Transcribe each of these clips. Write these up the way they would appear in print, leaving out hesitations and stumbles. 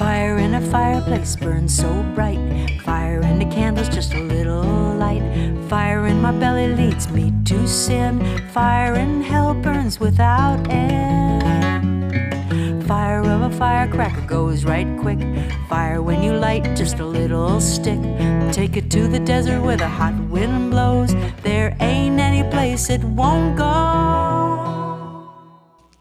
Fire in a fireplace burns so bright. Fire in the candles, just a little light. Fire in my belly leads me to sin. Fire in hell burns without end. Fire of a firecracker goes right quick. Fire when you light just a little stick. Take it to the desert where the hot wind blows. There ain't any place it won't go.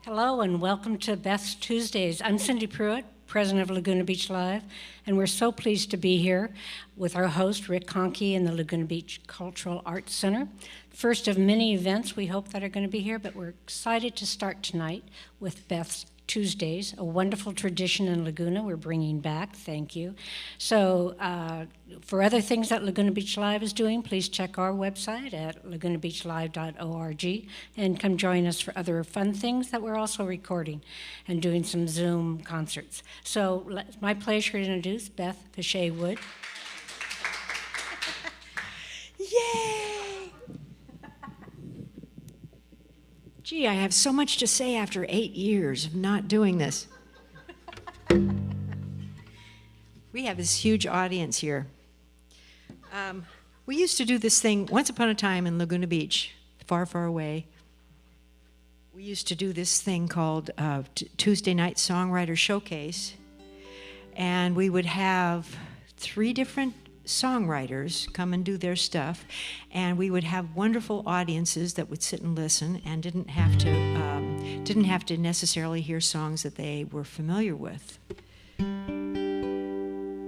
Hello and welcome to Beth's Tuesdays. I'm Cindy Pruitt, president of Laguna Beach Live, and we're so pleased to be here with our host, Rick Conkey, in the Laguna Beach Cultural Arts Center. First of many events we hope that are going to be here, but we're excited to start tonight with Beth's Tuesdays, a wonderful tradition in Laguna we're bringing back. Thank you. So for other things that Laguna Beach Live is doing, please check our website at lagunabeachlive.org and come join us for other fun things that we're also recording and doing some Zoom concerts. So it's my pleasure to introduce Beth Fitchet Wood. Yay! Gee, I have so much to say after 8 years of not doing this. We have this huge audience here. We used to do this thing once upon a time in Laguna Beach, far, far away. We used to do this thing called Tuesday Night Songwriter Showcase, and we would have 3 different songwriters come and do their stuff, and we would have wonderful audiences that would sit and listen and didn't have to necessarily hear songs that they were familiar with,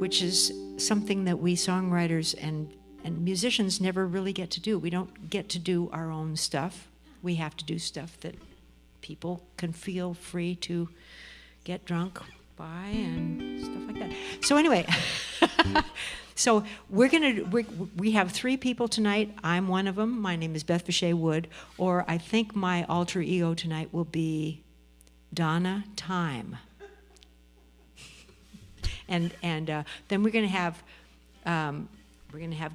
which is something that we songwriters and musicians never really get to do. We don't get to do our own stuff. We have to do stuff that people can feel free to get drunk by and stuff like that. So anyway, so we have 3 people tonight. I'm one of them. My name is Beth Fitchet Wood, or I think my alter ego tonight will be Donna Time. And then we're going to have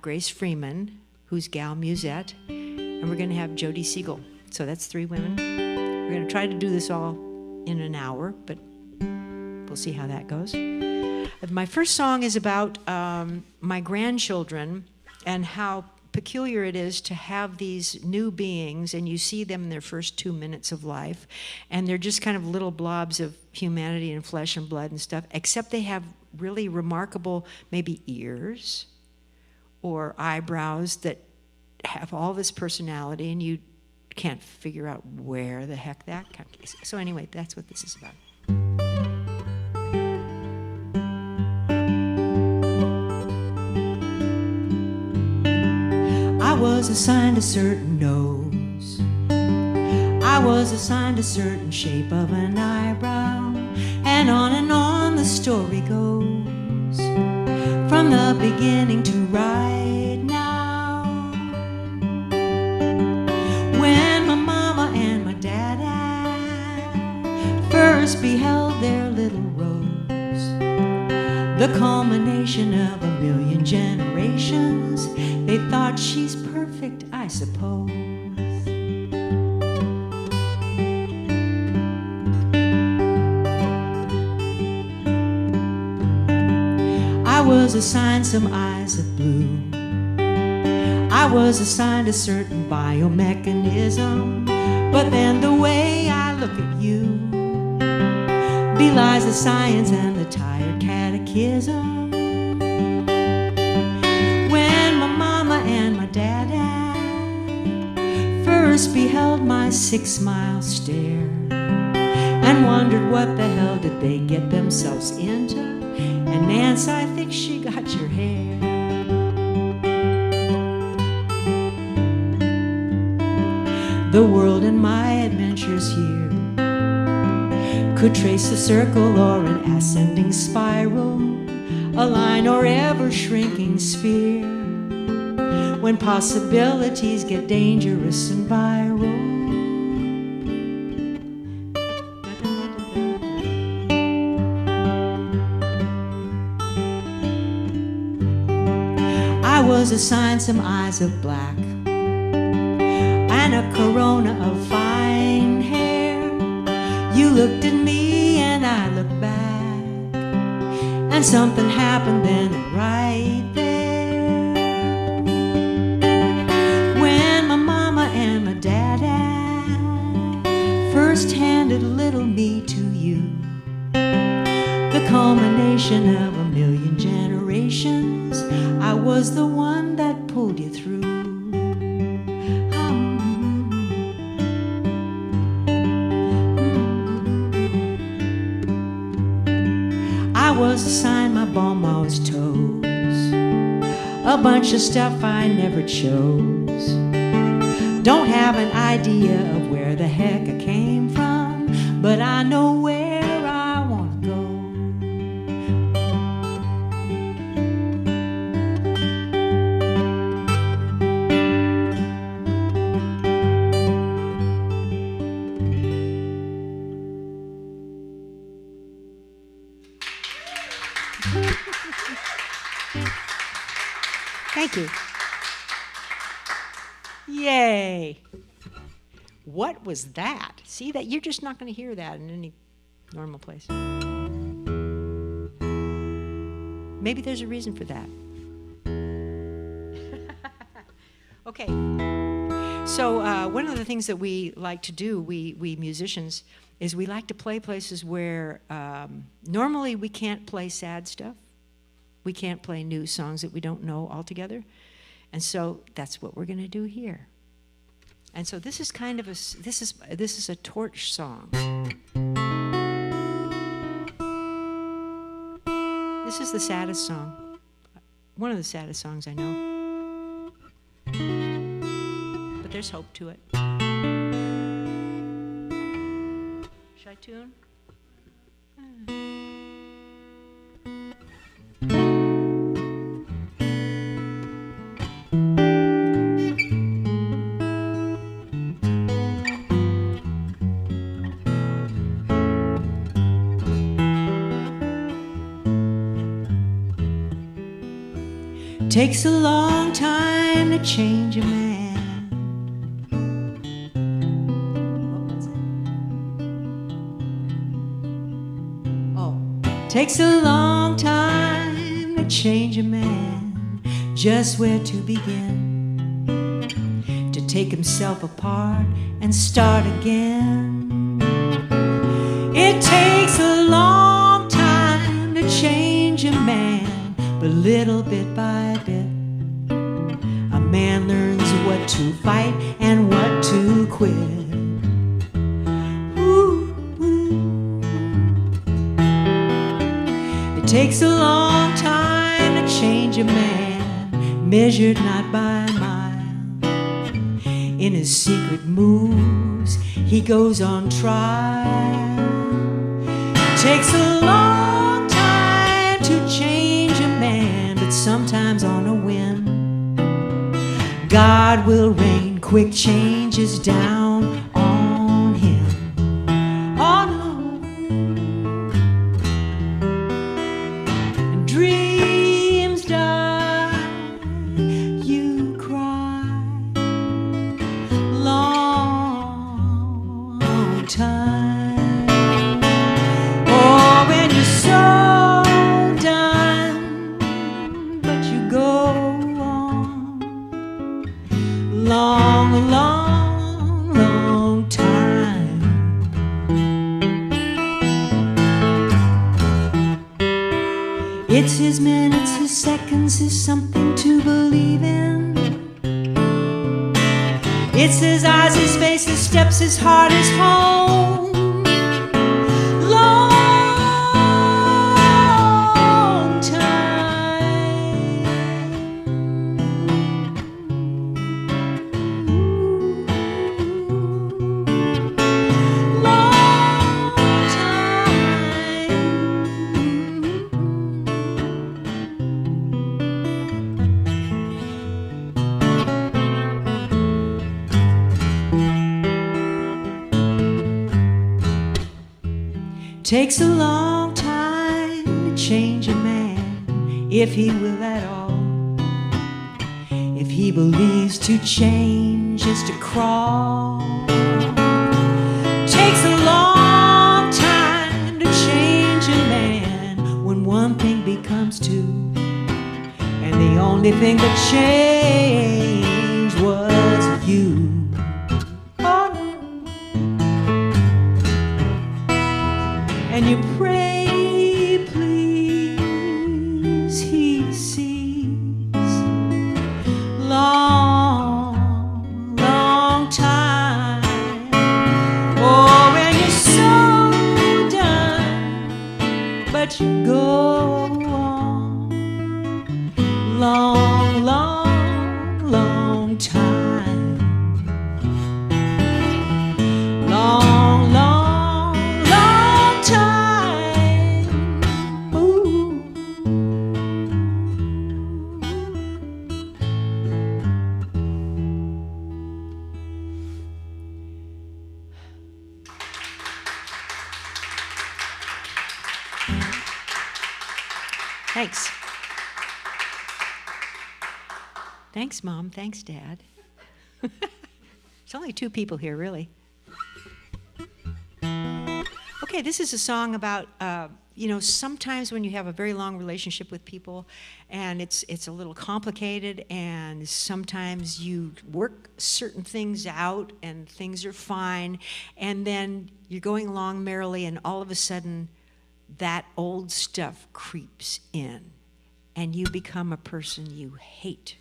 Grace Freeman, who's Gal Musette, and we're going to have Jodi Siegel. So that's 3 women. We're going to try to do this all in an hour, but we'll see how that goes. My first song is about my grandchildren and how peculiar it is to have these new beings, and you see them in their first 2 minutes of life, and they're just kind of little blobs of humanity and flesh and blood and stuff, except they have really remarkable maybe ears or eyebrows that have all this personality, and you can't figure out where the heck that comes. So anyway, that's what this is about. I was assigned a certain nose. I was assigned a certain shape of an eyebrow. And on the story goes, from the beginning to right now. When my mama and my dada first beheld their little rose, the culmination of 1,000,000 generations, they thought she's perfect, I suppose. I was assigned some eyes of blue. I was assigned a certain biomechanism. But then the way I look at you belies the science and the tired catechism. First beheld my 6-mile stare and wondered what the hell did they get themselves into. And Nance, I think she got your hair. The world and my adventures here could trace a circle or an ascending spiral, a line or ever shrinking sphere, when possibilities get dangerous and viral. I was assigned some eyes of black and a corona of fine hair. You looked at me and I looked back, and something happened then right there. When my mama and my dada first handed little me to you, the culmination of a million generations, I was the one that pulled you through. I was assigned my bonbon's toes, a bunch of stuff I never chose. Don't have an idea of where the heck I came from, but I know where I want to go. Thank you. Yay. What was that? See, that you're just not going to hear that in any normal place. Maybe there's a reason for that. Okay. So one of the things that we like to do, we musicians, is we like to play places where normally we can't play sad stuff. We can't play new songs that we don't know altogether. And so that's what we're going to do here. And so this is kind of this is a torch song. This is the saddest song. One of the saddest songs I know. But there's hope to it. Should I tune? Takes a long time to change a man. What was it? Oh, takes a long time to change a man. Just where to begin, to take himself apart and start again. It takes a long time to change a man, but little bit by bit, a man learns what to fight and what to quit. Ooh, ooh. It takes a long time to change a man, measured not by a mile. In his secret moves, he goes on trial. It takes a long time to change a man, but sometimes on a whim, God will rain quick changes down on him. Oh no. And dreams die, you cry. Long time. Oh, when you're so done, but you go on. Long, long, long time. It's his minutes, his seconds, his something to believe in. It's his eyes, his face, his steps, his heart, his home. Long time. Long time. Takes a long time to change a man, if he will at all. If he believes to change is to crawl. Takes a long time to change a man when one thing begins times two. And the only thing that changed was you. Oh. And you pray, please, he sees. Long, long time. Oh, and you're so done, but you go on. Long, long, long time. Long, long, long time. Ooh. Thanks. Thanks, Mom. Thanks, Dad. There's only two people here, really. Okay, this is a song about, sometimes when you have a very long relationship with people and it's a little complicated, and sometimes you work certain things out and things are fine, and then you're going along merrily and all of a sudden that old stuff creeps in and you become a person you hate.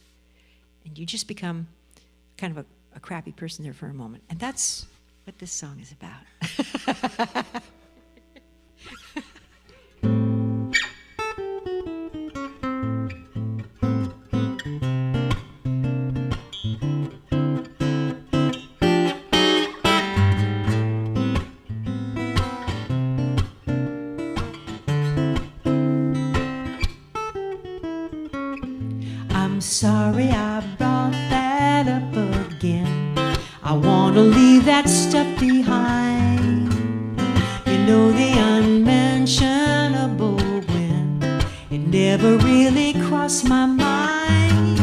And you just become kind of a crappy person there for a moment. And that's what this song is about. I'm sorry I brought that up again. I want to leave that stuff behind. You know, the unmentionable when it never really crossed my mind.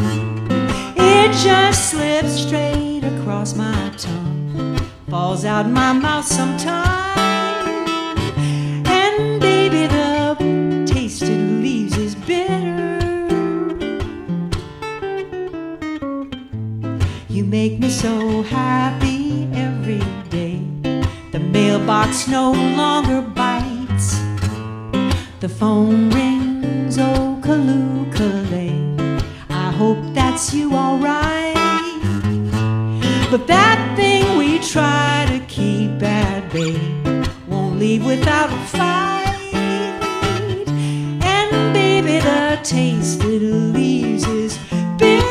It just slips straight across my tongue, falls out my mouth sometime. And baby, the taste it leaves is bitter. You make me so happy every day. The mailbox no longer bites. The phone rings, oh, Kaloo-Kalay. I hope that's you all right. But that thing we try to keep at bay won't leave without a fight. And baby, the taste it leaves is bitter.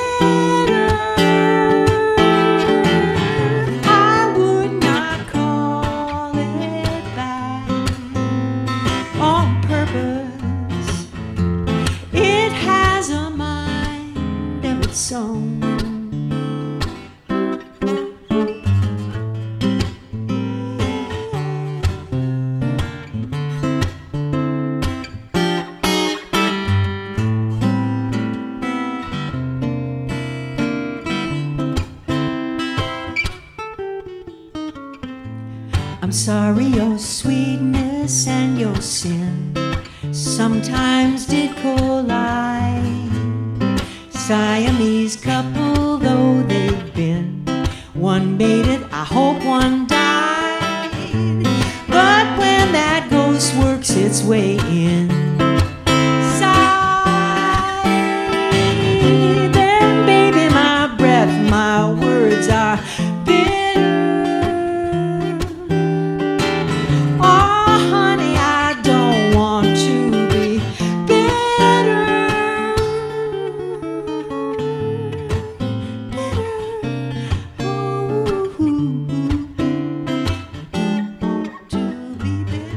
I'm sorry your sweetness and your sin sometimes did collide. Siamese couple though they've been, one made it, I hope one died. But when that ghost works its way in, then baby, my breath, my words are bitter. Oh, honey, I don't want to be bitter. Oh, I don't want to be bitter.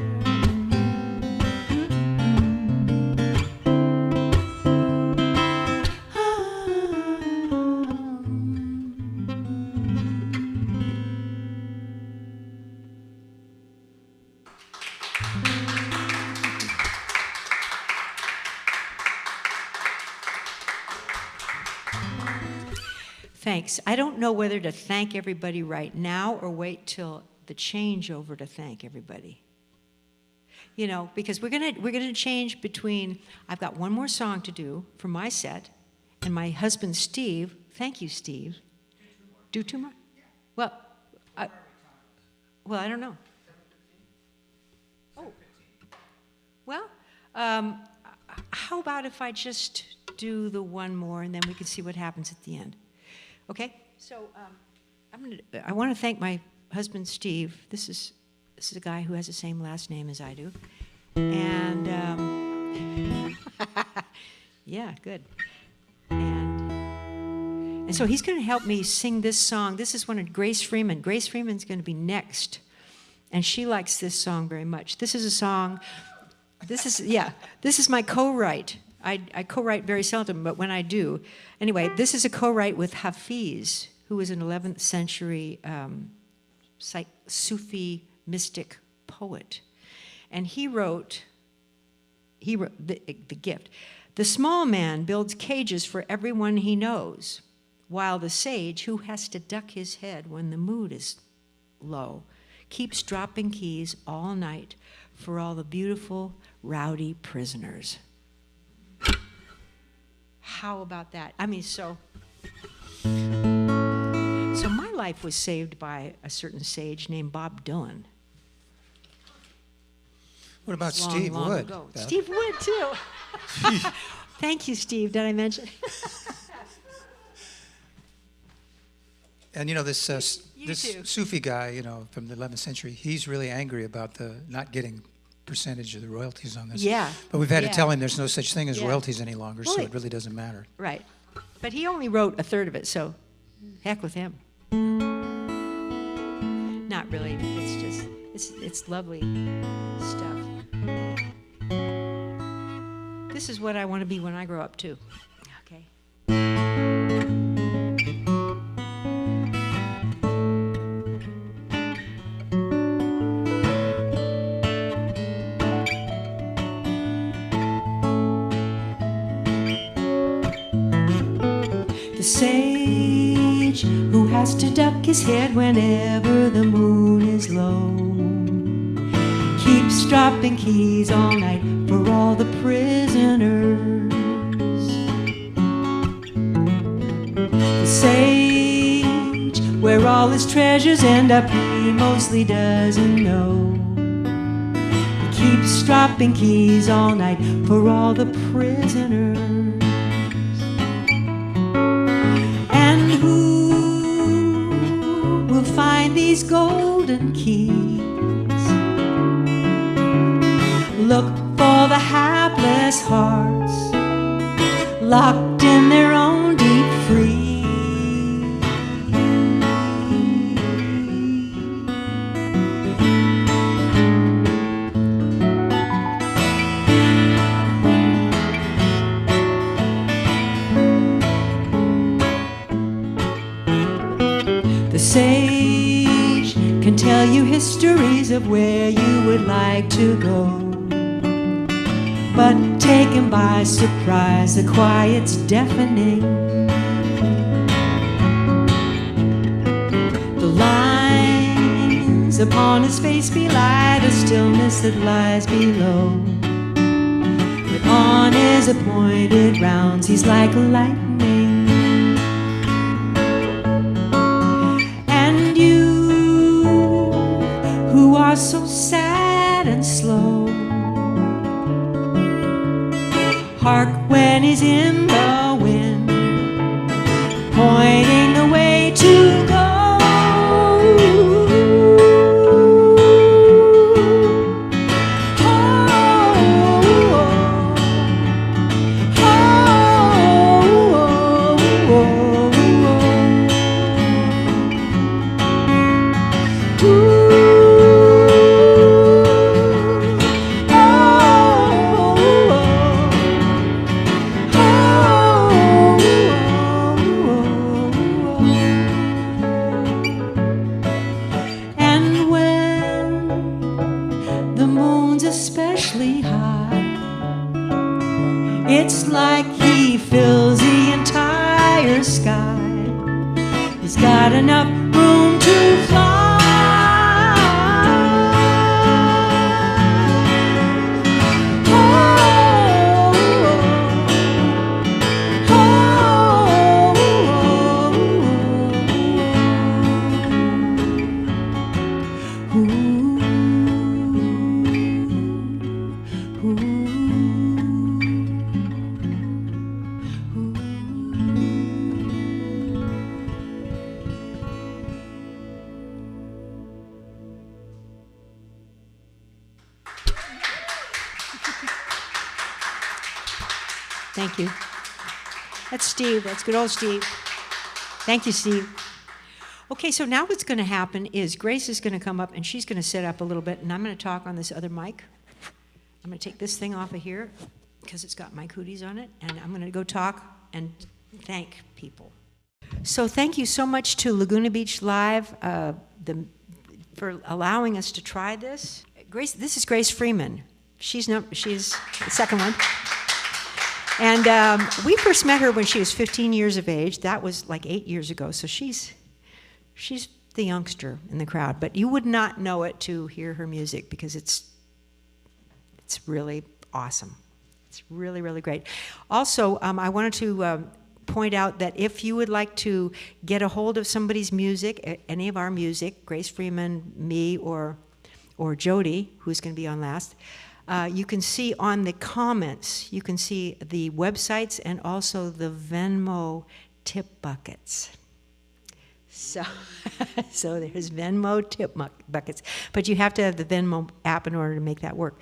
Thanks. I don't know whether to thank everybody right now or wait till the changeover to thank everybody. You know, because we're gonna change between. I've got one more song to do for my set, and my husband Steve. Thank you, Steve. Do 2 more? Well, I don't know. Oh, well, how about if I just do the one more, and then we can see what happens at the end? Okay. So I want to thank my husband Steve. This is a guy who has the same last name as I do, and yeah, good. And so he's going to help me sing this song. This is one of Grace Freeman. Grace Freeman's going to be next, and she likes this song very much. This is a song. This is my co-write. I co-write very seldom, but when I do, anyway, this is a co-write with Hafiz, who was an 11th century Sufi mystic poet, and he wrote the gift. The small man builds cages for everyone he knows, while the sage, who has to duck his head when the mood is low, keeps dropping keys all night for all the beautiful, rowdy prisoners. How about that? I mean, so my life was saved by a certain sage named Bob Dylan. What about Steve Wood? Beth? Steve Wood, too. Thank you, Steve. Did I mention? And this Sufi guy, from the 11th century, he's really angry about the not getting percentage of the royalties on this. Yeah. But we've had to tell him there's no such thing as Yeah. royalties any longer, so it really doesn't matter. Right. But he only wrote a third of it, so heck with him. Not really. It's just, it's lovely stuff. This is what I want to be when I grow up, too. Okay. The sage who has to duck his head whenever the moon is low keeps dropping keys all night for all the prisoners. The sage, where all his treasures end up, he mostly doesn't know. He keeps dropping keys all night for all the prisoners. And who will find these golden keys? Look for the hapless hearts locked in their own deep freeze. The sage can tell you histories of where you would like to go. But taken by surprise, the quiet's deafening. The lines upon his face belie the stillness that lies below. But on his appointed rounds, he's like lightning. And you, who are so sad and slow, hark when he's in the wind, pointing the way to go. Especially high, it's like he fills the entire sky. He's got enough room to fly. Thank you. That's Steve. That's good old Steve. Thank you, Steve. Okay, so now what's going to happen is Grace is going to come up and she's going to set up a little bit, and I'm going to talk on this other mic. I'm going to take this thing off of here because it's got my cooties on it, and I'm going to go talk and thank people. So thank you so much to Laguna Beach Live for allowing us to try this. Grace, this is Grace Freeman. She's the second one. And we first met her when she was 15 years of age. That was like 8 years ago. So she's the youngster in the crowd. But you would not know it to hear her music because it's really awesome. It's really, really great. Also, I wanted to point out that if you would like to get a hold of somebody's music, any of our music, Grace Freeman, me, or Jodi, who's going to be on last, you can see on the comments, you can see the websites and also the Venmo tip buckets. So there's Venmo tip buckets, but you have to have the Venmo app in order to make that work.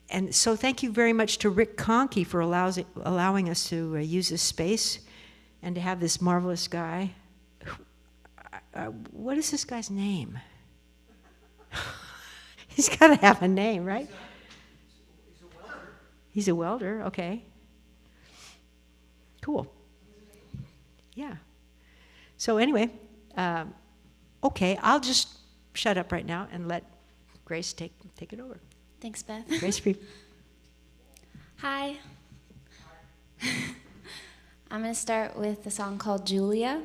And so thank you very much to Rick Conkey for allowing us to use this space and to have this marvelous guy. What is this guy's name? He's got to have a name, right? He's a welder. He's a welder, okay. Cool. Yeah. So anyway, okay, I'll just shut up right now and let Grace take it over. Thanks, Beth. Grace Free. Hi. I'm going to start with a song called Julia.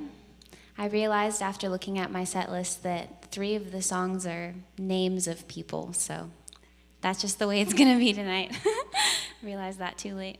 I realized after looking at my set list that 3 of the songs are names of people, so that's just the way it's going to be tonight. Realized that too late.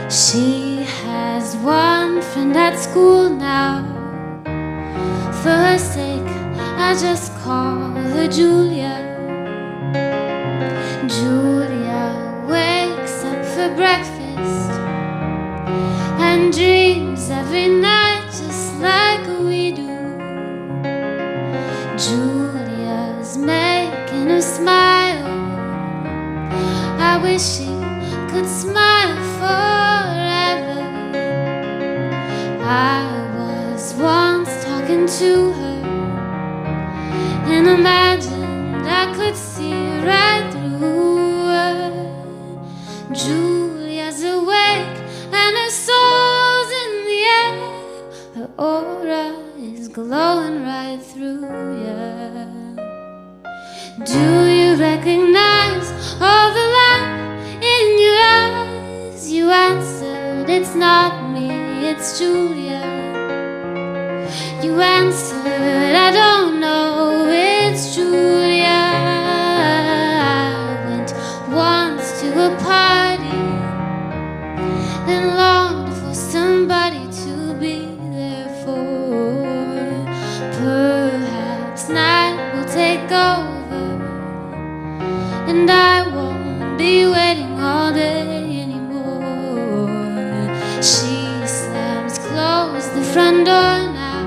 She has one friend at school now. For her sake, I just call her Julia. Julia wakes up for breakfast and dreams every night just like we do. Julia's making her smile. I wish she could smile forever. I was once talking to her and imagined I could see right through her. Julia's awake and her soul's in the air. Her aura is glowing right through ya. Do you recognize all the light in your eyes? You answered, it's not me, it's Julia. You answered, I don't know, it's Julia. I went once to a party and longed for somebody to be there for. Perhaps night will take over and I won't be waiting all day anymore. She slams closed the front door now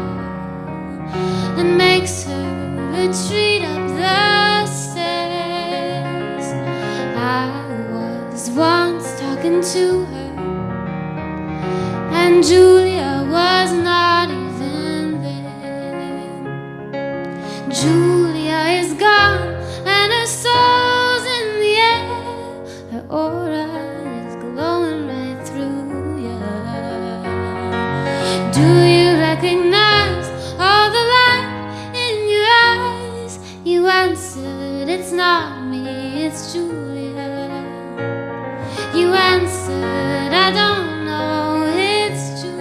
and makes her retreat up the stairs. I was once talking to her and Julia was not even there. Julia is gone and her soul's in the air. Her aura is glowing right through ya. Do you recognize all the light in your eyes? You answered, it's not me, it's Julia. You answered, I don't know, it's Julia.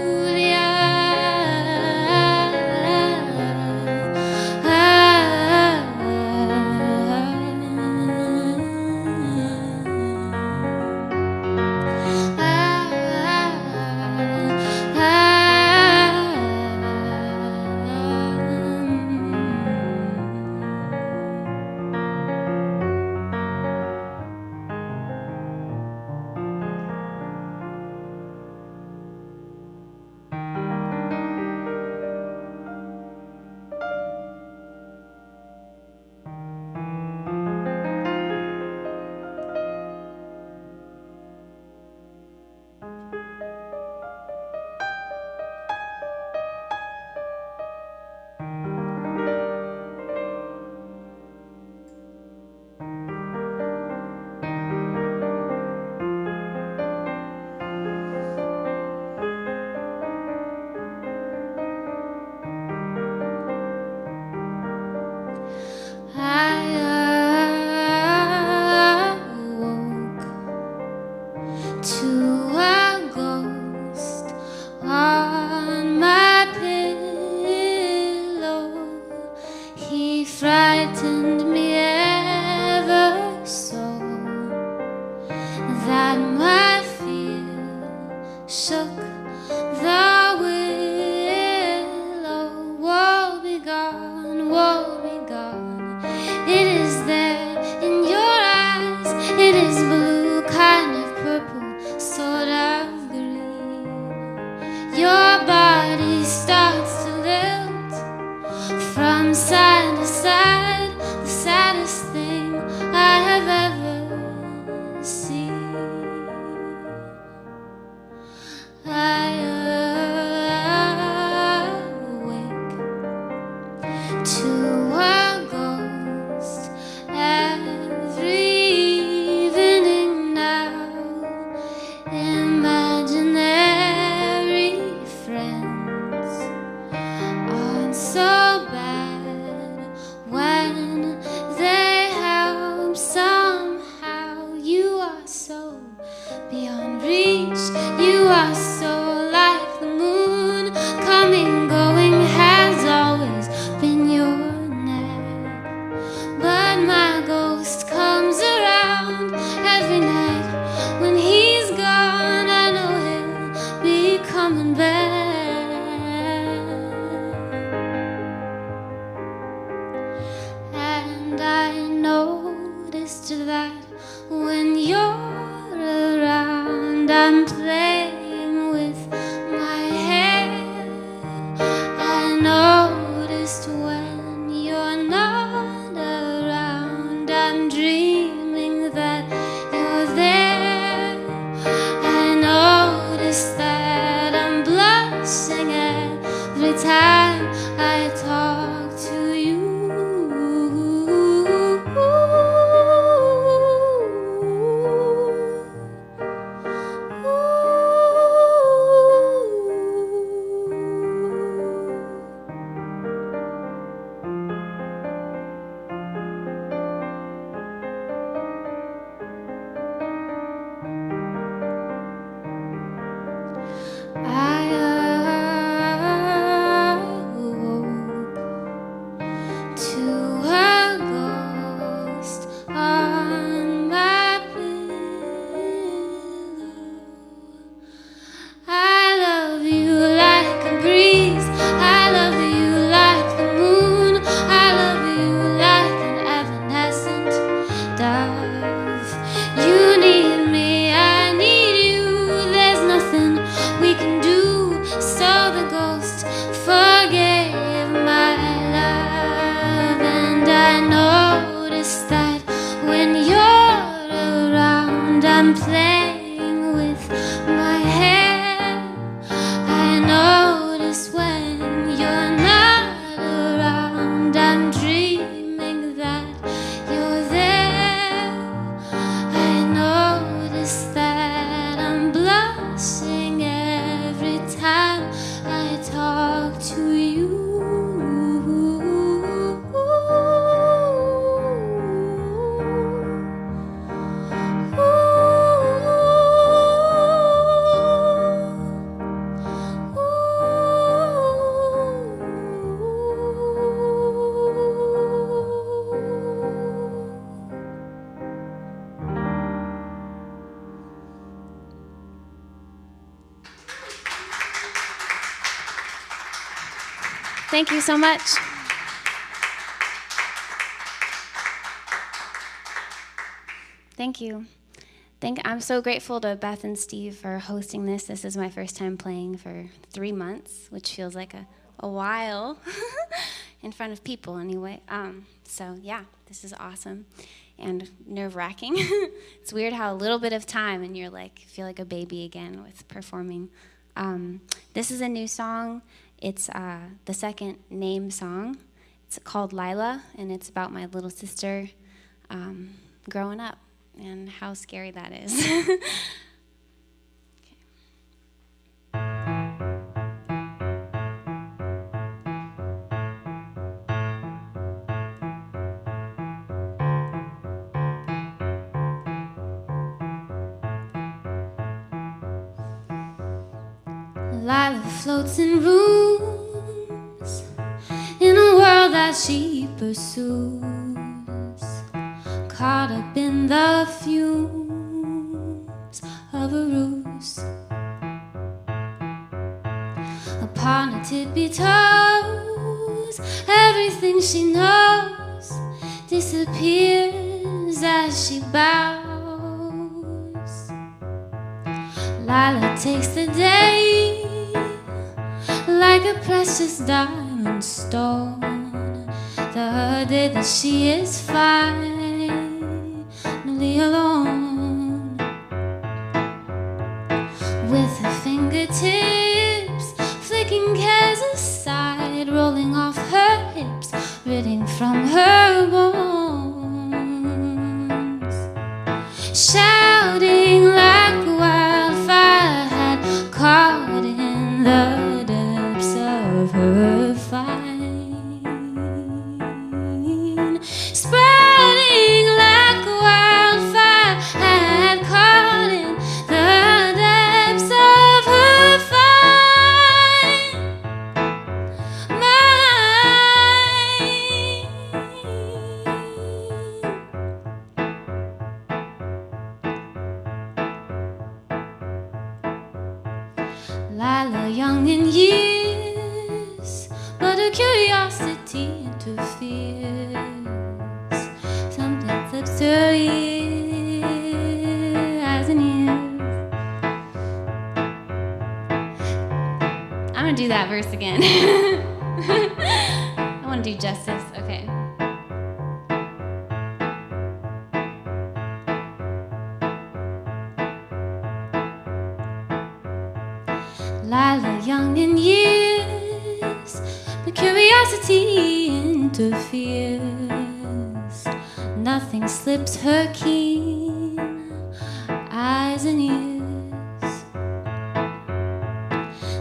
shook the willow. Woe be gone, woe be gone. It is there in your eyes. It is blue, kind of purple, sort of green. Your body starts to lilt from side to side. The saddest thing I have ever seen. I awake to a ghost every evening now. Imaginary friends aren't so bad when they help somehow. You are so beyond reach. You are so like the moon. Coming, going has always been your knack. But my ghost comes around every night. When he's gone, I know he'll be coming back. And I noticed that when you're around, I'm playing with my hair. I noticed when you're not around, I'm dreaming that you're there. I noticed that I'm blushing every time I talk to you. I awoke to a ghost on my pillow. I love you like a breeze. I love you like the moon. I love you like an evanescent dove. You need me, I need you. There's nothing we can do. So the ghost forgave my love. And I noticed that when you're around, I'm playing with my hair. I notice when you're not around, I'm dreaming that you're there. I notice that I'm blushing every time I talk to you. Thank you so much. Thank you. I'm so grateful to Beth and Steve for hosting this. This is my first time playing for 3 months, which feels like a while in front of people anyway. So yeah, this is awesome and nerve-wracking. It's weird how a little bit of time and you're like, feel like a baby again with performing. This is a new song. It's the second name song. It's called Lila, and it's about my little sister growing up and how scary that is. Lila floats in rooms in a world that she pursues, caught up in the fumes of a ruse. upon her tippy toes. Everything she knows disappears as she bows. Lila takes the day like a precious diamond stone. The day that she is finally alone. With her fingertips flicking cares aside, rolling off her hips, ridding from her bones. Shouting like a wildfire had caught in the depths of her fine. Spreading like a wildfire had caught in the depths of her fine mind. Lila, young in years, but her curiosity interferes. Something flips her eyes and ears. I'm gonna do that verse again. I wanna do justice, okay. Lila, young in years, but curiosity interferes. Nothing slips her keen eyes and ears.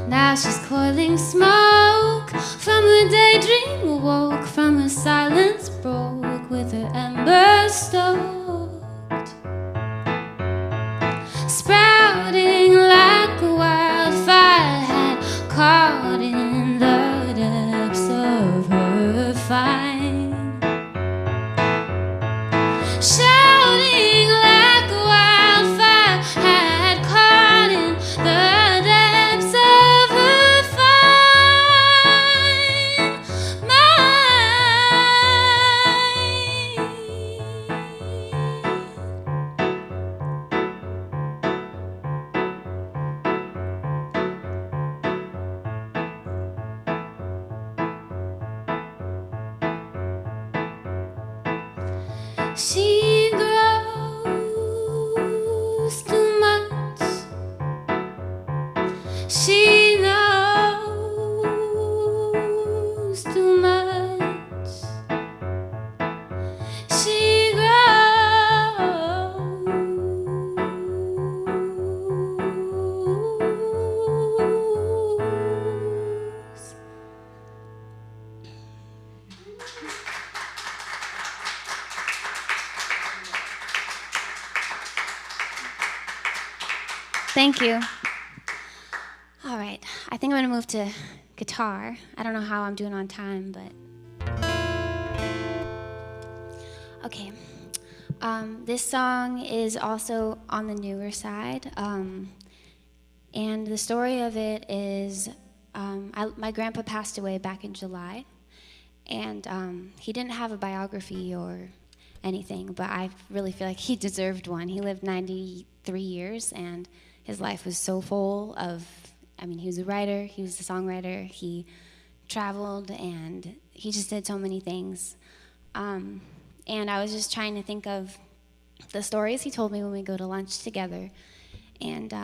Now she's coiling smoke from her daydream awoke, from her silence broke with her embers stoked. Sprouting like a wildfire had caught in the depths of her fine. Shouting like a wildfire had caught in the depths of her fine mind. She grows too much. She knows too much. She grows. Thank you. All right, I think I'm gonna move to guitar. I don't know how I'm doing on time, but okay. This song is also on the newer side, and the story of it is my grandpa passed away back in July, and he didn't have a biography or anything, but I really feel like he deserved one. He lived 93 years, and his life was so full of, he was a writer, he was a songwriter, he traveled, and he just did so many things. And I was just trying to think of the stories he told me when we go to lunch together, and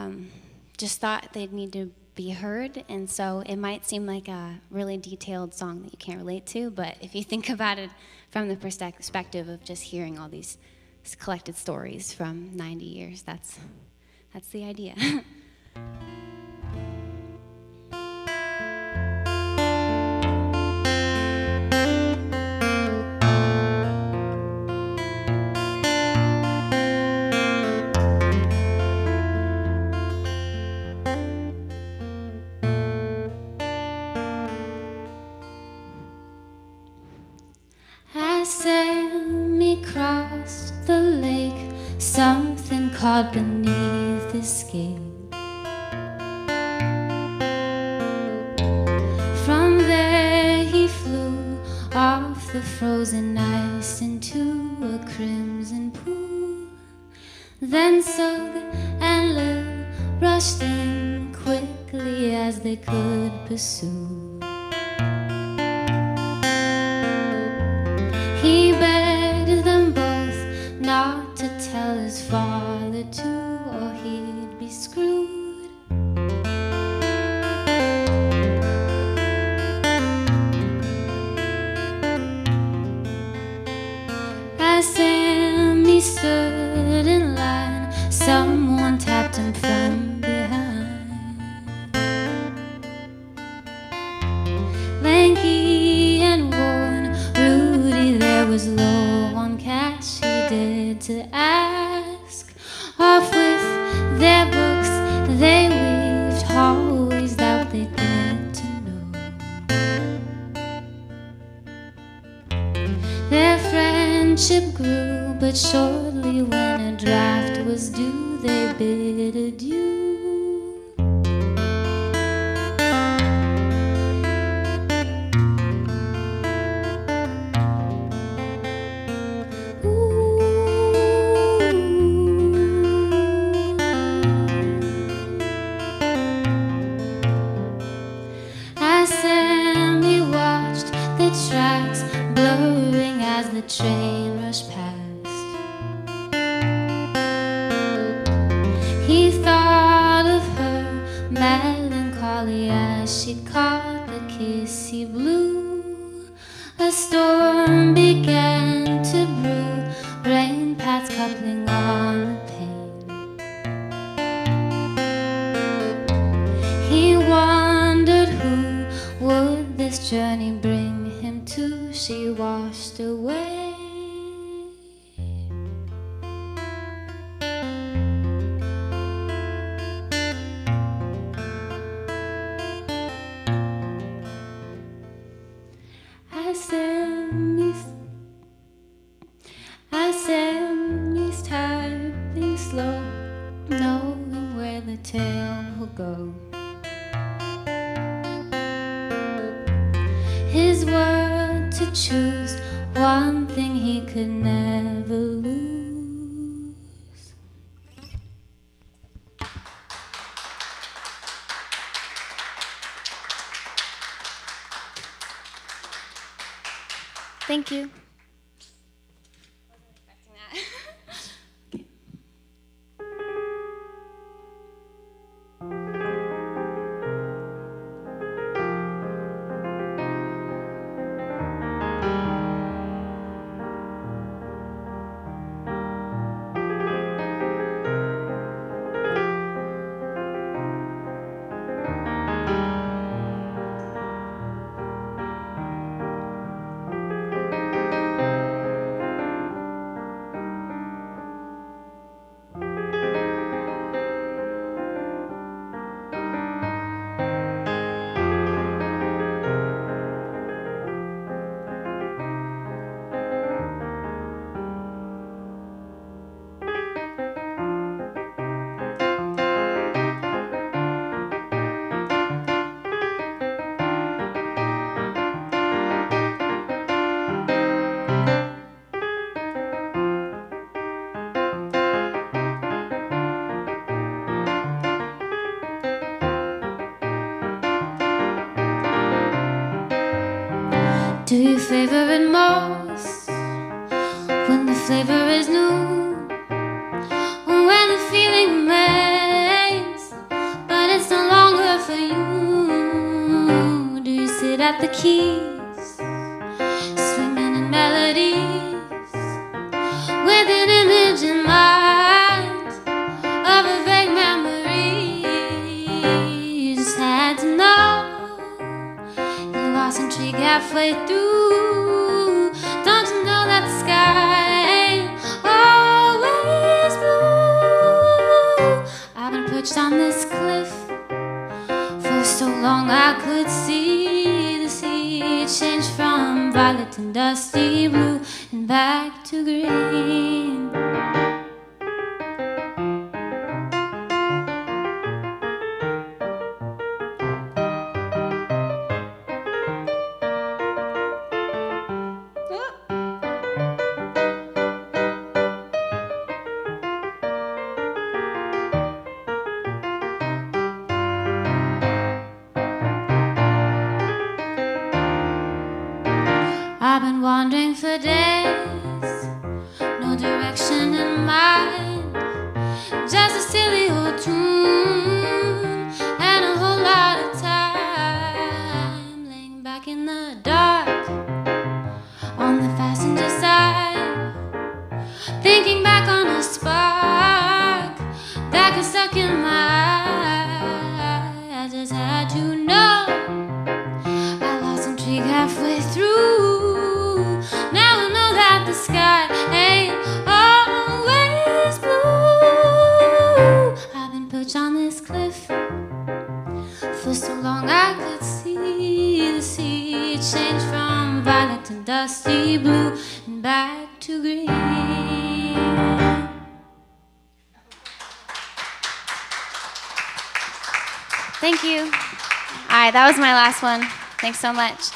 just thought they'd need to be heard. And so it might seem like a really detailed song that you can't relate to, but if you think about it from the perspective of just hearing all these collected stories from 90 years, that's the idea. As Sammy crossed the lake, something caught beneath his skin. the frozen ice into a crimson pool. Then Sug and Lil rushed in quickly as they could pursue. He begged them both not to tell his father too, or he'd be screwed. As Sammy stood in line, someone tapped him from behind. Lanky and worn, Rudy there was low on cash. He dared to ask. Off with their books, they weaved hallways that they dared to know. Their friendship grew, but shortly when a draft was due, they bid adieu. As Sammy watched the tracks blurring as the train rushed past, he thought of her melancholy as she caught the kiss he blew. A storm began to brew, rain pats coupling on the pane. He wondered who would this journey bring him to. She washed away. As Sammy's typing slow, knowing where the tale will go. His word to choose, one thing he could never lose. Thank you. Do you favor it most when the flavor is new, or when the feeling remains, but it's no longer for you? Do you sit at the keys, swimming in melodies, with an image in mind of a vague memory? You just had to know you lost intrigue halfway through. Don't you know that the sky ain't always blue? I've been perched on this cliff for so long I could see the sea change from violet to dusty blue and back to green. for days, no direction in mind, just a silly old tune and a whole lot of time laying back in the dark on the passenger side, thinking back on a spark that got stuck in my eye. I just had to know I lost intrigue halfway through. Now I know that the sky ain't always blue. I've been perched on this cliff for so long I could see the sea change from violet to dusty blue and back to green. Thank you. All right, that was my last one. Thanks so much.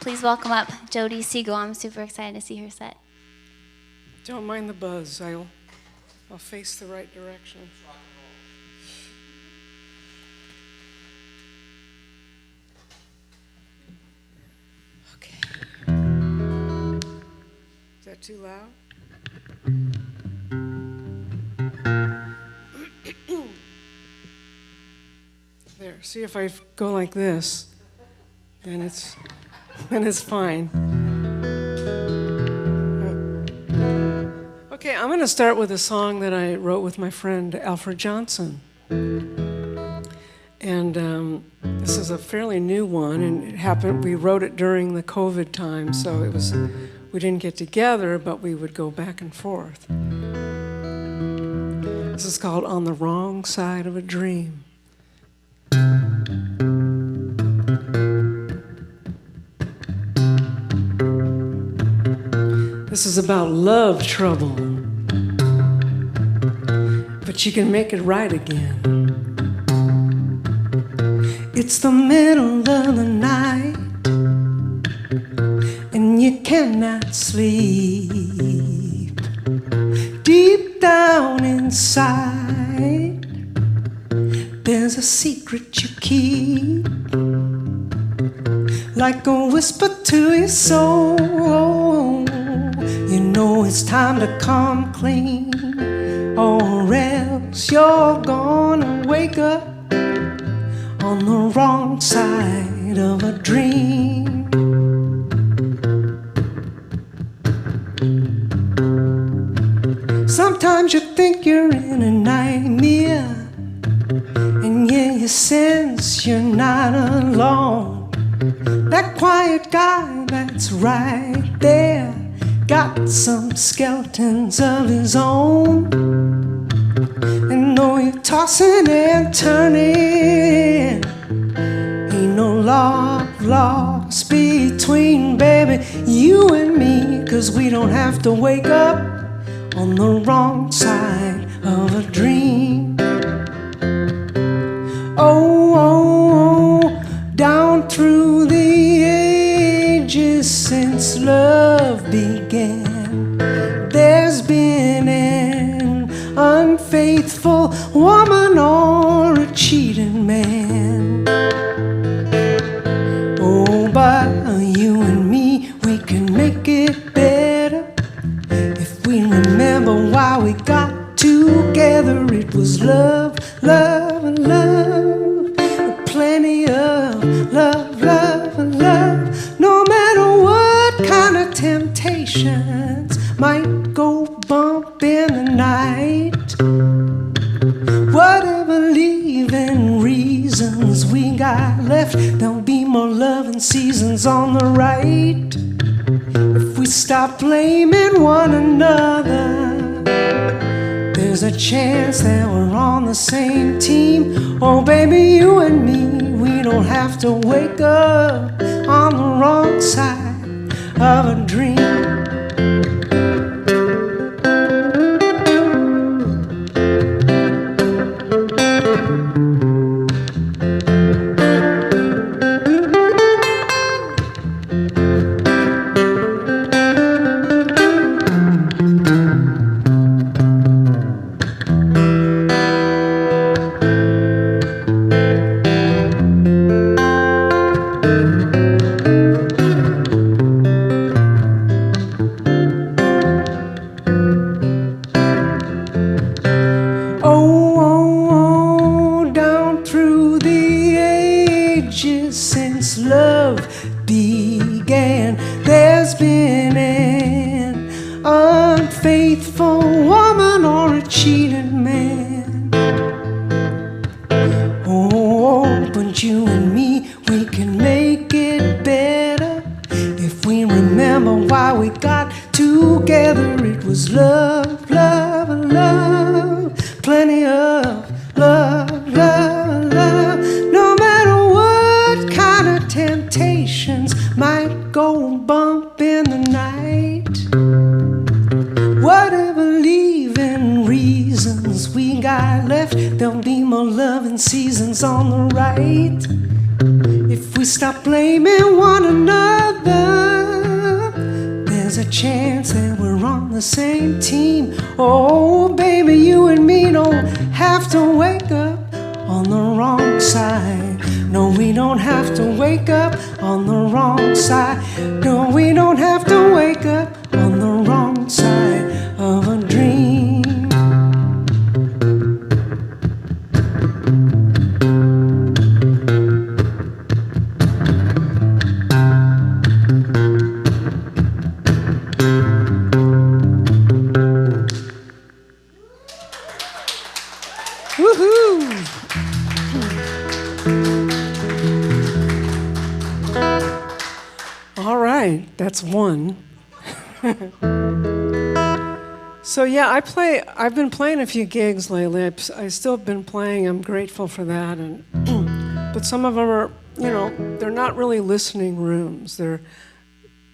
Please welcome up Jodi Siegel. I'm super excited to see her set. Don't mind the buzz. I'll face the right direction. Okay. Is that too loud? There. See, if I go like this, then it's fine. Okay, I'm going to start with a song that I wrote with my friend Alfred Johnson. And this is a fairly new one, and it happened, we wrote it during the COVID time, so we didn't get together, but we would go back and forth. This is called On the Wrong Side of a Dream. This is about love trouble, but you can make it right again. It's the middle of the night, and you cannot sleep. Deep down inside, there's a secret you keep, like a whisper to your soul. You know it's time to come clean, or else you're gonna wake up on the wrong side of a dream. Sometimes you think you're in a nightmare, and yeah, you sense you're not alone. That quiet guy that's right there got some skeletons of his own. And though you're tossing and turning, ain't no love lost between, baby, you and me, 'cause we don't have to wake up on the wrong side of a dream. Oh, oh, oh, down through the ages since love began, there's been an unfaithful woman or a cheating man. Oh, but you and me, we can make it better if we remember why we got together. It was love, love, and love. Plenty of love, love, and love. No matter what kind of temptations might go bump in the night, whatever leaving reasons we got left, there'll be more loving seasons on the right. If we stop blaming one another, there's a chance that we're on the same team. Oh, baby, you and me, we don't have to wake up on the wrong side of a dream. ages since love began. There's been an unfaithful woman or a cheated man. Oh, but you and me, we can make it better if we remember why we got together. It was love, love, love, plenty of love, love, love. No matter what kind of temptations might go bump in the night, whatever leaving reasons we got left, there'll be more loving seasons on the right. If we stop blaming one another, there's a chance that we're on the same team. Oh, baby, you and me don't have to wake up on the wrong side. No, we don't have to wake up on the wrong side. No, we don't have to wake up on the wrong side of a dream. That's one. So yeah, I've been playing a few gigs lately. I still have been playing. I'm grateful for that. And but some of them are, they're not really listening rooms. They're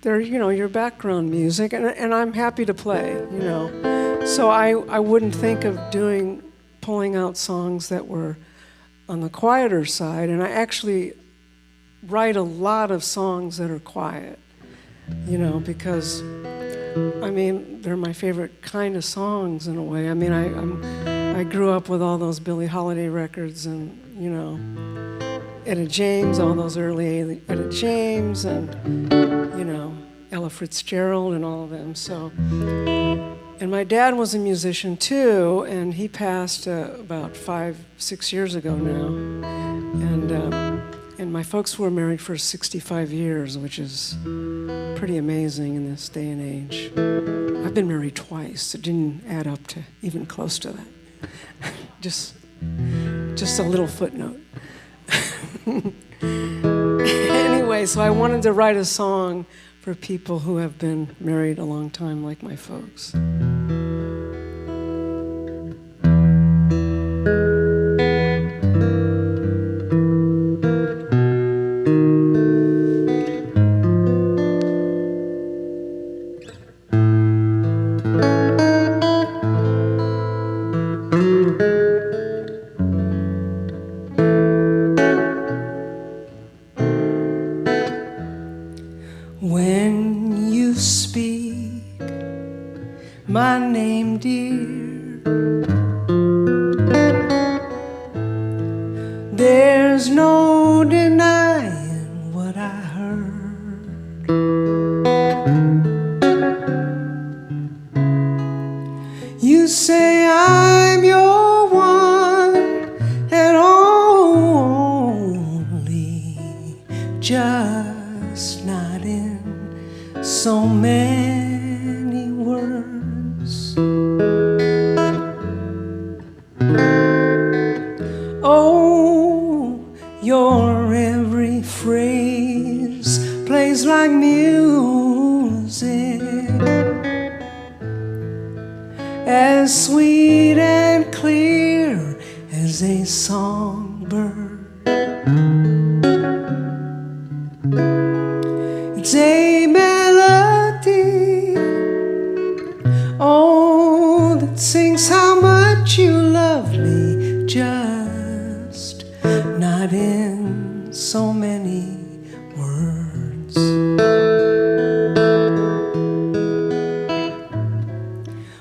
your background music, and I'm happy to play. So I wouldn't think of pulling out songs that were on the quieter side. And I actually write a lot of songs that are quiet. Because, they're my favorite kind of songs in a way. I grew up with all those Billie Holiday records and, Etta James, all those early Etta James and, Ella Fitzgerald and all of them. So, and my dad was a musician too, and he passed about 5-6 years ago now. And my folks were married for 65 years, which is pretty amazing in this day and age. I've been married twice. It didn't add up to even close to that. just a little footnote. Anyway, so I wanted to write a song for people who have been married a long time, like my folks. When you speak my name, dear, there's no denying what I heard. You say I'm your one and only, just not in so many words. Oh, your every phrase plays like music, as sweet and clear as a songbird. It's a melody, oh, that sings how much you love me, just not in so many words.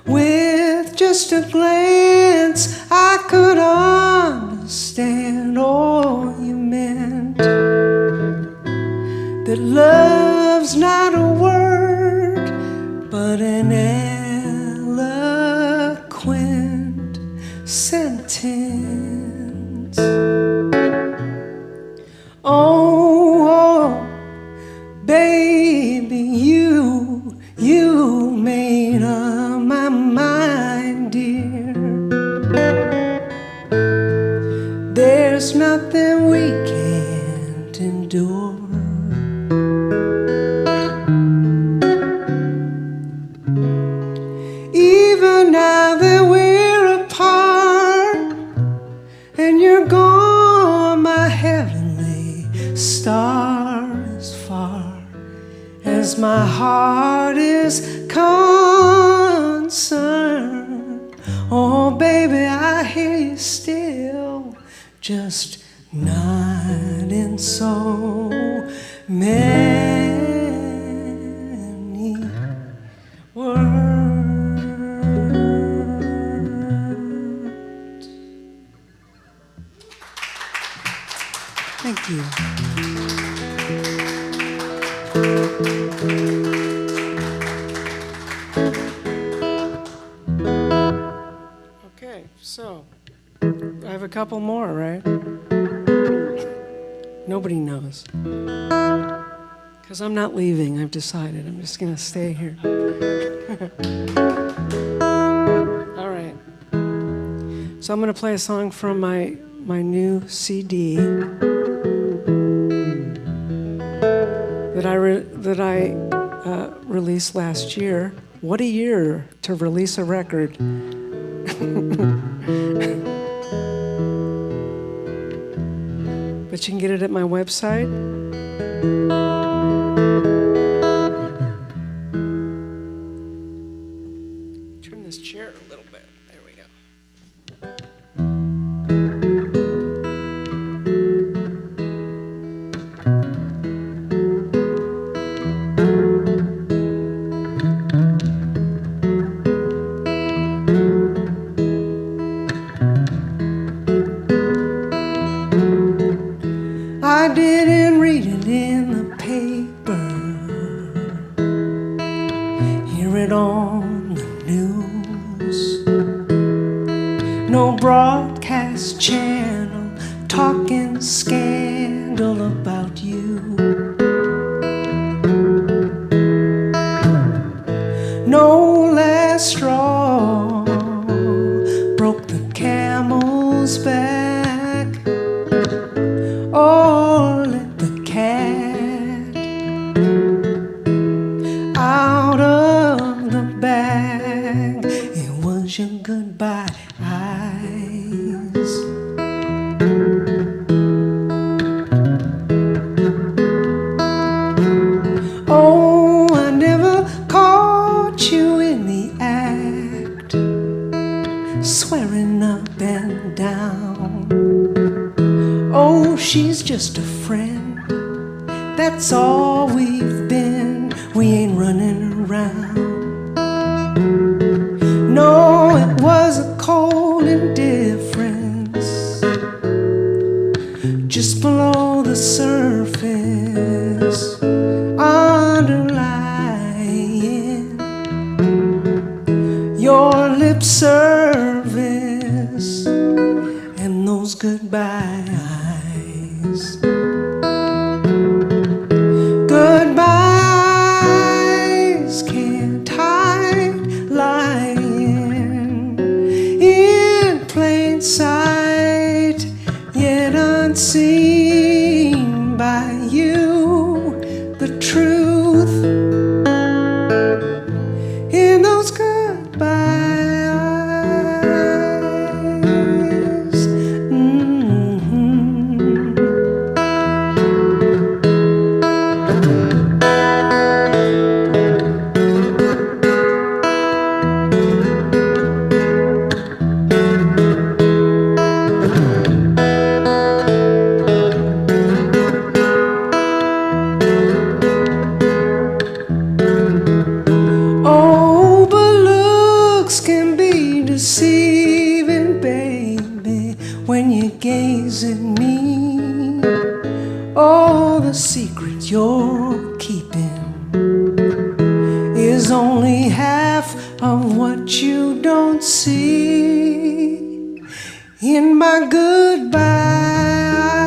With just a glance, I could understand all you meant, that love's not a word, but an eloquent sentence. Oh, that we can't endure. Even now that we're apart and you're gone, my heavenly star, as far as my heart is concerned, oh baby, I hear you still, just not in so many words. Thank you. Okay, so I have a couple more, right? Nobody knows. Because I'm not leaving, I've decided. I'm just going to stay here. All right. So I'm going to play a song from my new CD that I released last year. What a year to release a record. But you can get it at my website. Turn this chair a little bit. There we go. I didn't read it in the paper, hear it on the news. No broadcast channel talking scandal about you. No last straw broke the camel's back. Oh, let the cat out of the bag. It was your goodbye eyes. Oh, I never caught you in the act, swearing up and down. Oh, she's just a friend, that's all we've been. We ain't running around. No, it was a cold indifference just below the surface, underlying your lip service and those goodbye eyes. Goodbyes can't hide, lying in plain sight, yet unseen by you. The truth in those goodbye eyes. Oh, but looks can be deceiving, baby, when you gaze at me. Oh, the secret you're keeping is only half of what you don't see in my goodbye eyes.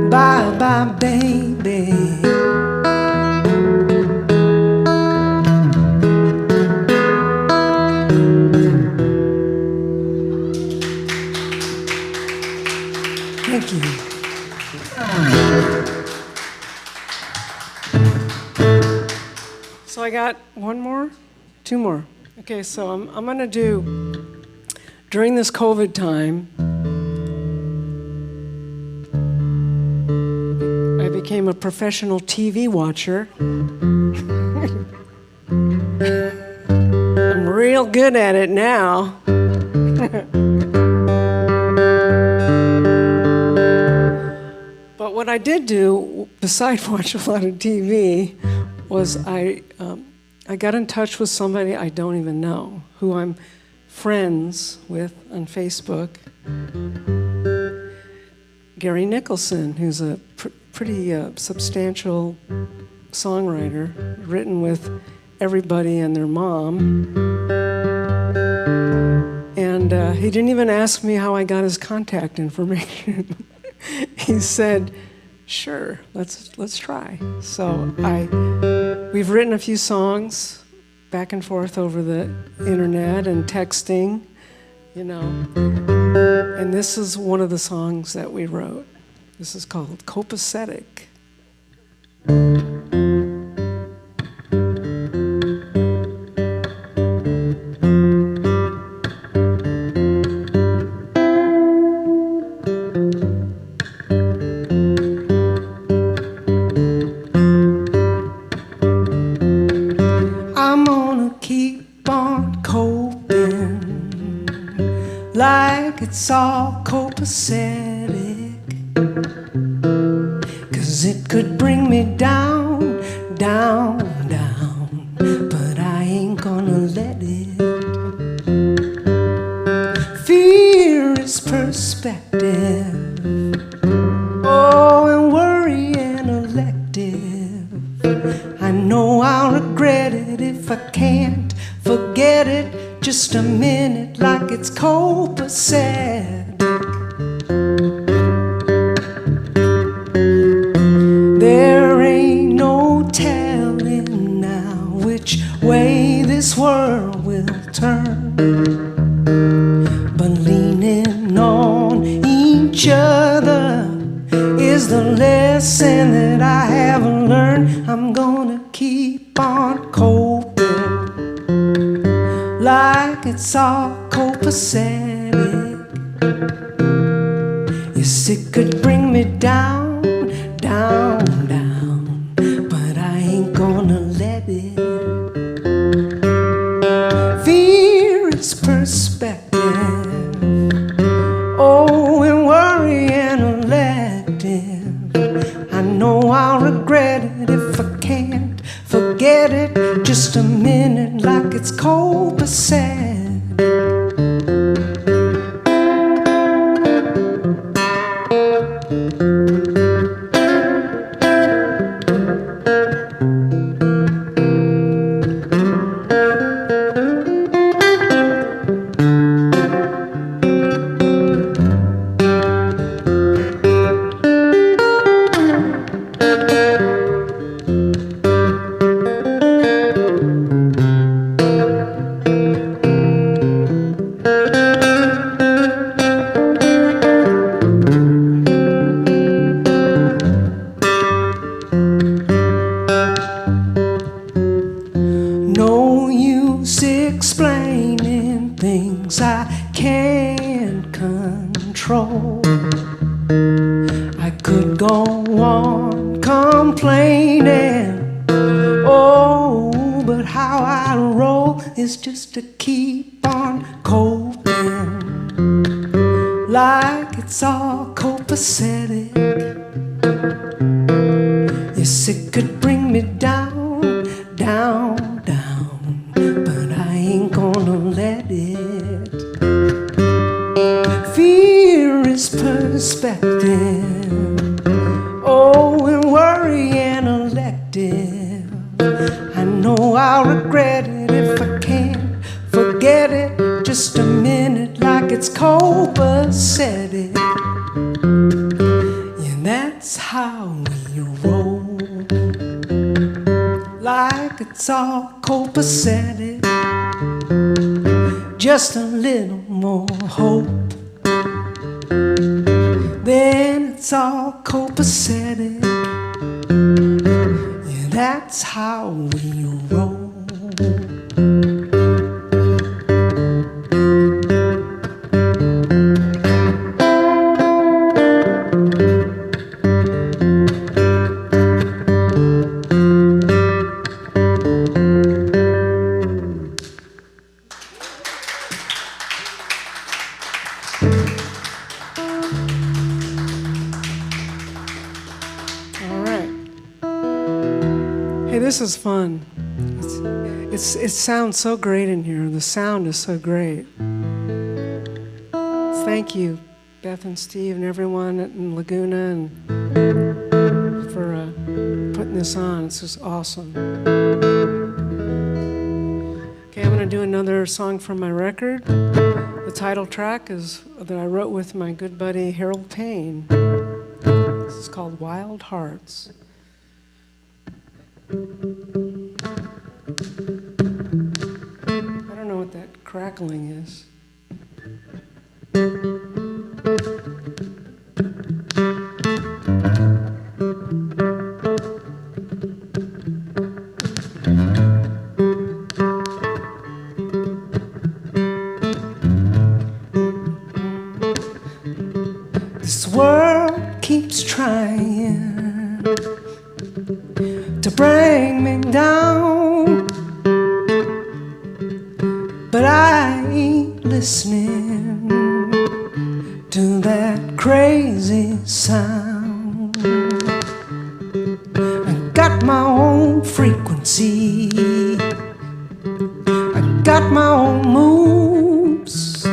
Bye bye, baby. one more? Two more. Okay, so I'm going to do, during this COVID time, I became a professional TV watcher. I'm real good at it now. But what I did do, besides watch a lot of TV, was I got in touch with somebody I don't even know, who I'm friends with on Facebook, Gary Nicholson, who's a pretty substantial songwriter, written with everybody and their mom. And he didn't even ask me how I got his contact information. He said, sure, let's try. So we've written a few songs back and forth over the internet and texting, you know. And this is one of the songs that we wrote. This is called Copacetic. It's all copacetic, 'cause it could bring me down, down, down, but I ain't gonna let it. Fear is perspective, oh, and worry an elective. I know I'll regret it if I can't forget it. Just a minute like it's copacetic. There ain't no telling now which way this world will turn, but leaning on each other is the lesson that I have learned. I'm gonna keep on coping like it's all copacetic. Yes, it could bring me down, down, down, but I ain't gonna let it. Fear is perspective, oh, and worry an elective. I know I'll regret it if I can't forget it. Just a minute like it's copacetic. Just to keep on coping like it's all copacetic. Yes, it could bring me down, down, down, but I ain't gonna let it. Fear is perspective, oh, and worry an elective. I know I'll regret it if I can't forget it. Just a minute like it's copacetic. Yeah, that's how we roll, like it's all copacetic. Just a little more hope, then it's all copacetic. Yeah, that's how we roll. this is fun. It sounds so great in here. The sound is so great. Thank you, Beth and Steve and everyone in Laguna and for putting this on. It's just awesome. Okay, I'm going to do another song from my record. The title track is that I wrote with my good buddy Harold Payne. This is called Wild Hearts. I don't know what that crackling is. This world keeps trying to bring me down, but I ain't listening to that crazy sound. I got my own frequency, I got my own moves.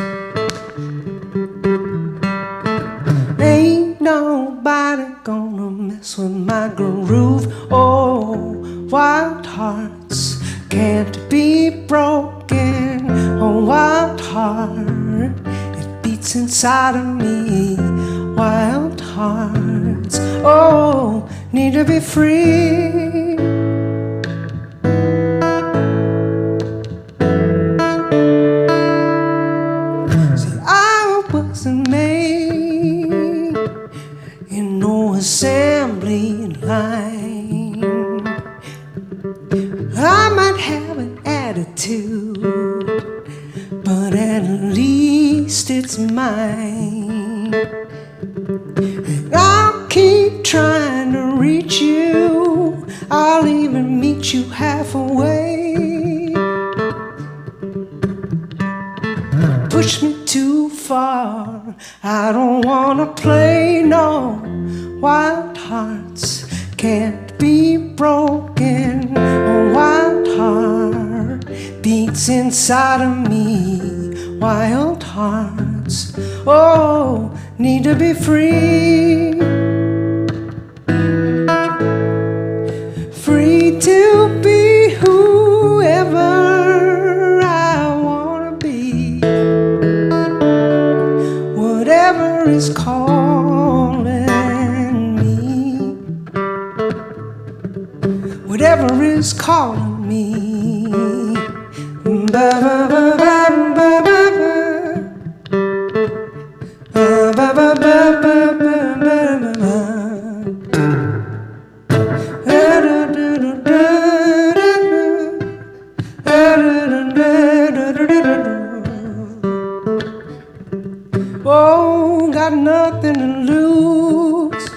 Ain't nobody gonna mess with my groove. Oh, wild hearts can't be broken. Oh, wild heart, it beats inside of me. Wild hearts, oh, need to be free. See, I wasn't made in no assembly line. I might have an attitude, but at least it's mine. I'll keep trying to reach you, I'll even meet you halfway. Push me too far, I don't wanna play no. Wild hearts can't be broken. A wild heart beats inside of me. Wild hearts, oh, need to be free. Free to be whoever I wanna be. Whatever is calling me. Whatever is calling me. Oh, got nothing to lose.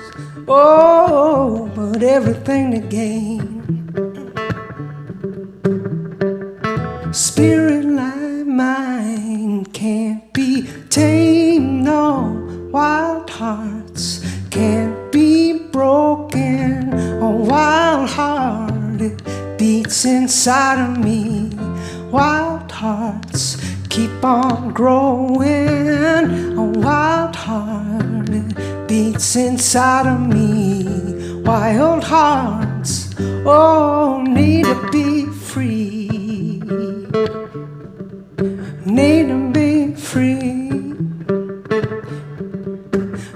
Oh, but everything to gain. Spirit like mine can't be tamed. No, wild hearts can't be broken. A wild heart, it beats inside of me. Wild hearts keep on growing. A wild heart, it beats inside of me. Wild hearts, oh, need to be free. Need to be free.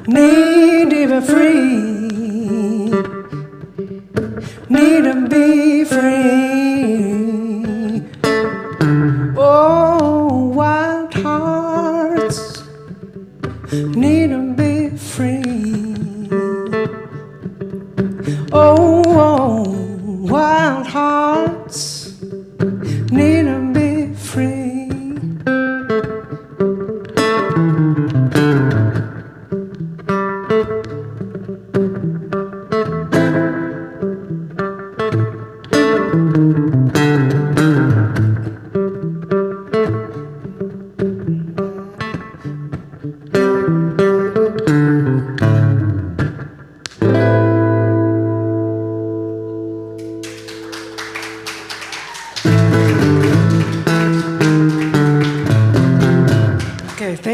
Need to be free. Need to be free. Oh, wild hearts need to be free. Oh, wild hearts need to be free.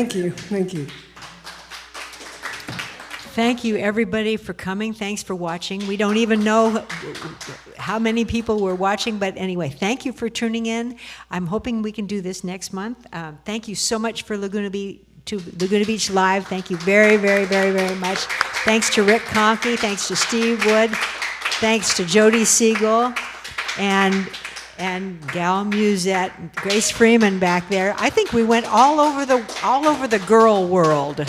Thank you. Thank you. Thank you, everybody, for coming. Thanks for watching. We don't even know how many people were watching, but anyway, thank you for tuning in. I'm hoping we can do this next month. Thank you so much for Laguna Beach Live. Thank you very, very, very, very much. Thanks to Rick Conkey. Thanks to Steve Wood. Thanks to Jodi Siegel and Gal Musette, Grace Freeman back there. I think we went all over the girl world.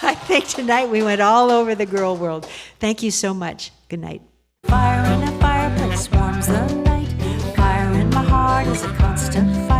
I think tonight we went all over the girl world. Thank you so much. Good night. Fire in a fireplace warms the night. Fire in my heart is a constant